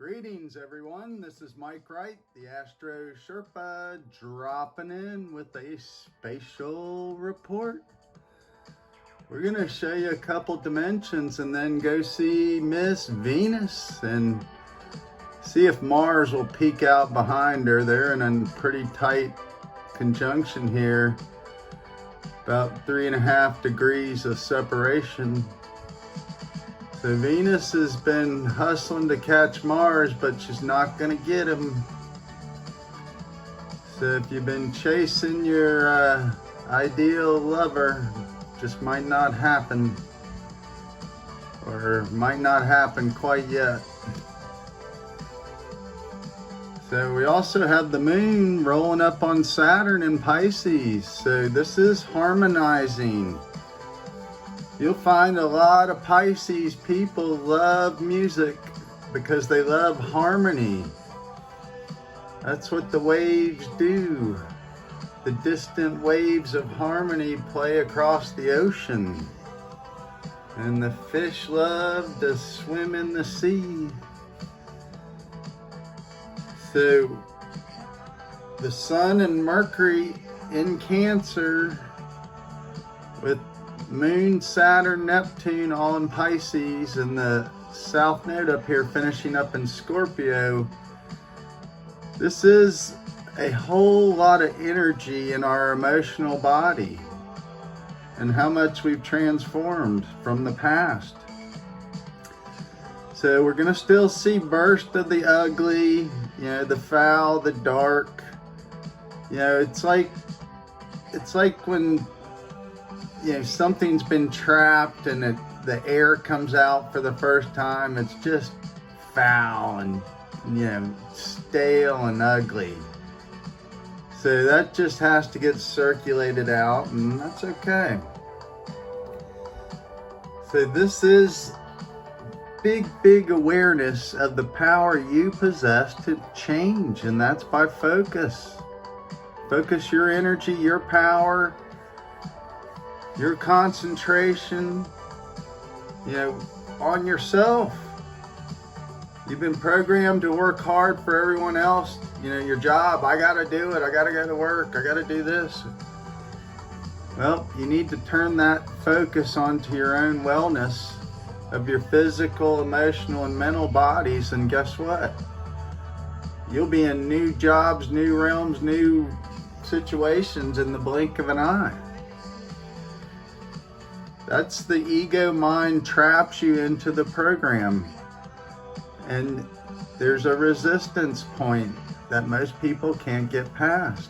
Greetings everyone, this is Mike Wright, the Astro Sherpa, dropping in with a spatial report. We're going to show you a couple dimensions and then go see Miss Venus and see if Mars will peek out behind her. They're in a pretty tight conjunction here, about 3.5 degrees of separation. So Venus has been hustling to catch Mars, but she's not gonna get him. So if you've been chasing your ideal lover, just might not happen, or might not happen quite yet. So we also have the moon rolling up on Saturn in Pisces. So this is harmonizing. You'll find a lot of Pisces people love music because they love harmony. That's what the waves do. The distant waves of harmony play across the ocean. And the fish love to swim in the sea. So the Sun and Mercury in Cancer with Moon, Saturn, Neptune all in Pisces, and the South Node up here finishing up in Scorpio. This is a whole lot of energy in our emotional body and how much we've transformed from the past. So we're gonna still see burst of the ugly, the foul, the dark. It's like when something's been trapped and the air comes out for the first time. It's just foul and stale and ugly. So that just has to get circulated out, and that's okay. So this is big awareness of the power you possess to change, and that's by focus. Focus your energy, your power, your concentration, on yourself. You've been programmed to work hard for everyone else. Your job, I gotta do it, I gotta go to work, I gotta do this. Well, you need to turn that focus onto your own wellness of your physical, emotional, and mental bodies, and guess what? You'll be in new jobs, new realms, new situations in the blink of an eye. That's the ego mind traps you into the program. And there's a resistance point that most people can't get past.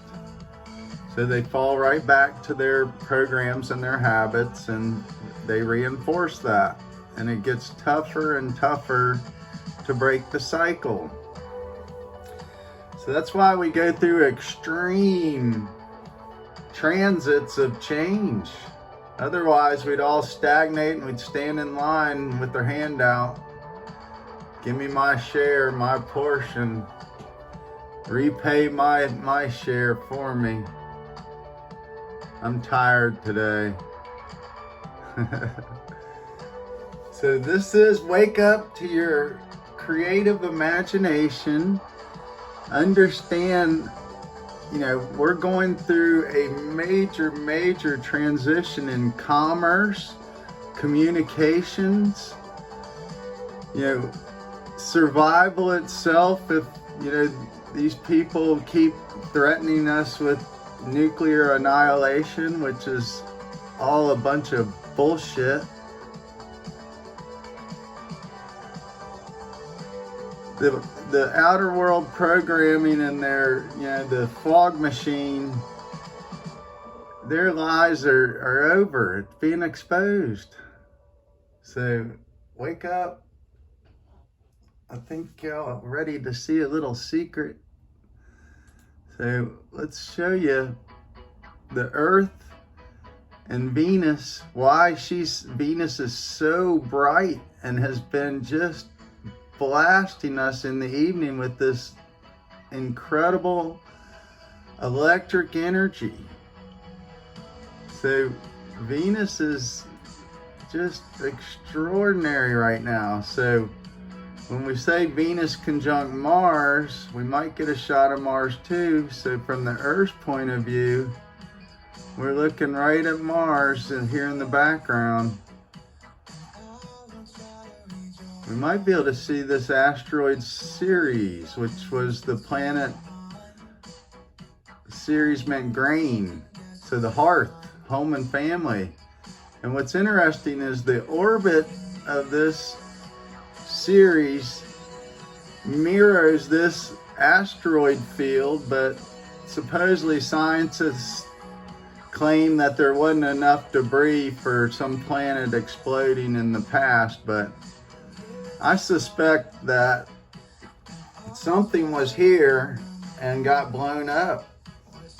So they fall right back to their programs and their habits, and they reinforce that. And it gets tougher and tougher to break the cycle. So that's why we go through extreme transits of change. Otherwise, we'd all stagnate and we'd stand in line with their hand out. Give me my share, my portion. Repay my share for me. I'm tired today. So this is wake up to your creative imagination. Understand, we're going through a major transition in commerce, communications, survival itself. If, these people keep threatening us with nuclear annihilation, which is all a bunch of bullshit. The outer world programming and their, the fog machine, their lies are over. It's being exposed. So wake up. I think y'all ready to see a little secret. So let's show you the Earth and Venus, why Venus is so bright and has been just blasting us in the evening with this incredible electric energy. So Venus is just extraordinary right now. So When we say Venus conjunct Mars, we might get a shot of Mars too. So from the Earth's point of view, we're looking right at Mars and here in the background. We might be able to see this asteroid Ceres, which was the planet. Ceres meant grain, so the hearth, home and family. And what's interesting is the orbit of this Ceres mirrors this asteroid field, but supposedly scientists claim that there wasn't enough debris for some planet exploding in the past, but I suspect that something was here and got blown up,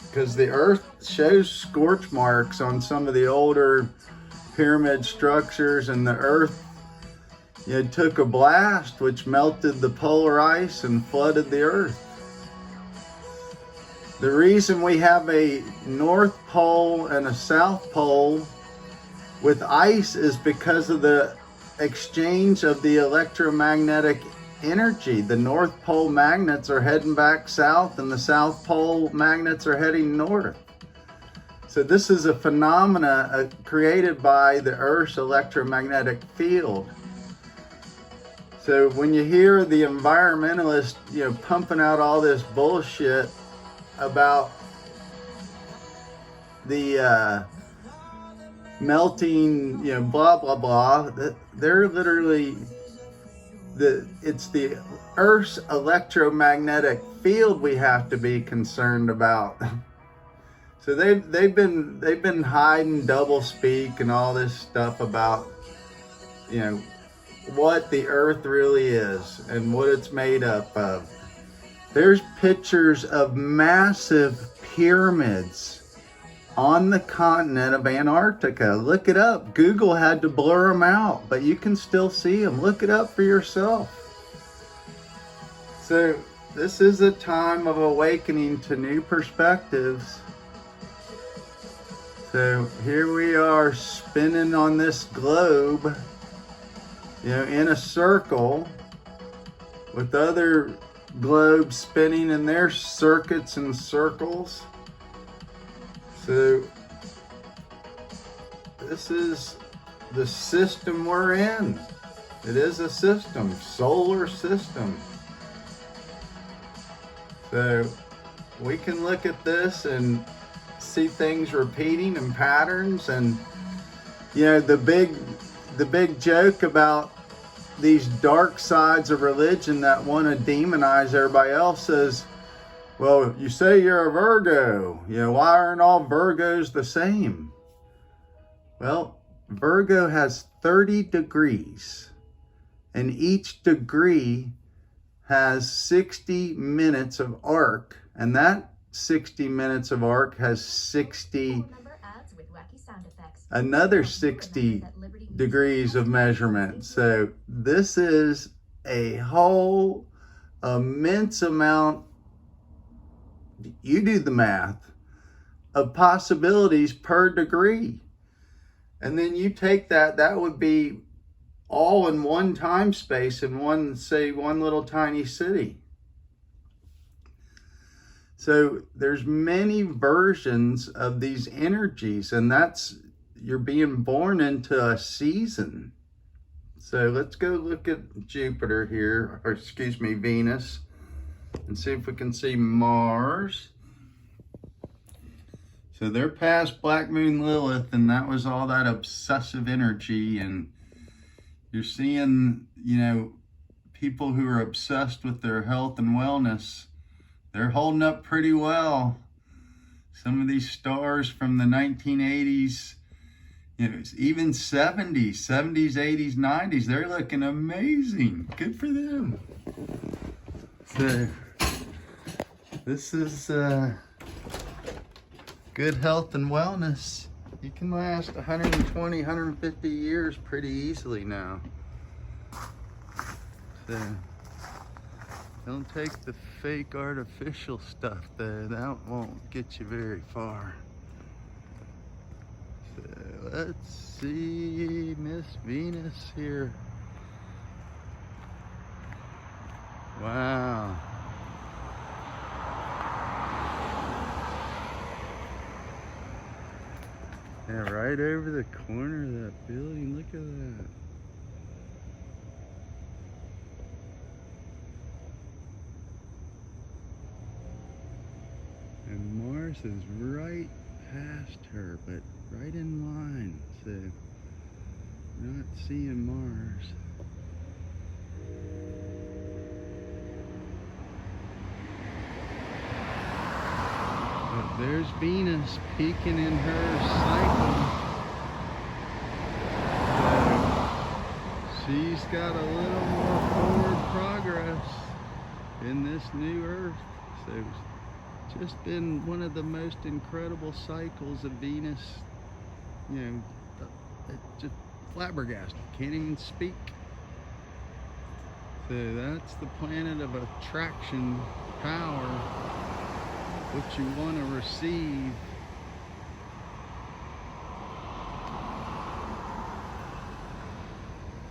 because the Earth shows scorch marks on some of the older pyramid structures, and the Earth, it took a blast which melted the polar ice and flooded the Earth. The reason we have a North Pole and a South Pole with ice is because of the exchange of the electromagnetic energy. The North Pole magnets are heading back south and the South Pole magnets are heading north. So this is a phenomena created by the Earth's electromagnetic field. So when you hear the environmentalists, pumping out all this bullshit about the melting, blah, blah, blah, they're literally, it's the Earth's electromagnetic field we have to be concerned about. So they've been hiding double speak and all this stuff about, what the Earth really is and what it's made up of. There's pictures of massive pyramids on the continent of Antarctica. Look it up. Google had to blur them out, but you can still see them. Look it up for yourself. So this is a time of awakening to new perspectives. So here we are spinning on this globe, in a circle with other globes spinning in their circuits and circles. So this is the system we're in. It is a system, solar system. So we can look at this and see things repeating in patterns. And the big joke about these dark sides of religion that want to demonize everybody else is, well, you say you're a Virgo. Why aren't all Virgos the same? Well, Virgo has 30 degrees, and each degree has 60 minutes of arc, and that 60 minutes of arc has another 60 degrees of measurement. So this is a whole immense amount, you do the math, of possibilities per degree. And then you take that would be all in one time space in one little tiny city. So there's many versions of these energies, and you're being born into a season. So let's go look at Jupiter here, or excuse me, Venus, and see if we can see Mars. So they're past Black Moon Lilith, and that was all that obsessive energy. And you're seeing, people who are obsessed with their health and wellness, they're holding up pretty well. Some of these stars from the 1980s, even 70s, 80s, 90s, they're looking amazing. Good for them. So this is good health and wellness. You can last 120, 150 years pretty easily now. So don't take the fake artificial stuff though. That won't get you very far. So let's see Miss Venus here. Wow. Yeah, right over the corner of that building. Look at that. And Mars is right past her, but right in line. So we're not seeing Mars. But there's Venus peaking in her cycle. So she's got a little more forward progress in this new Earth. So it's just been one of the most incredible cycles of Venus. You know, it's just flabbergasted. Can't even speak. So that's the planet of attraction, power, what you want to receive.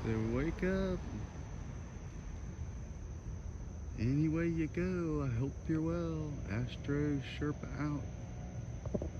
So wake up. Any way you go, I hope you're well. Astro Sherpa out.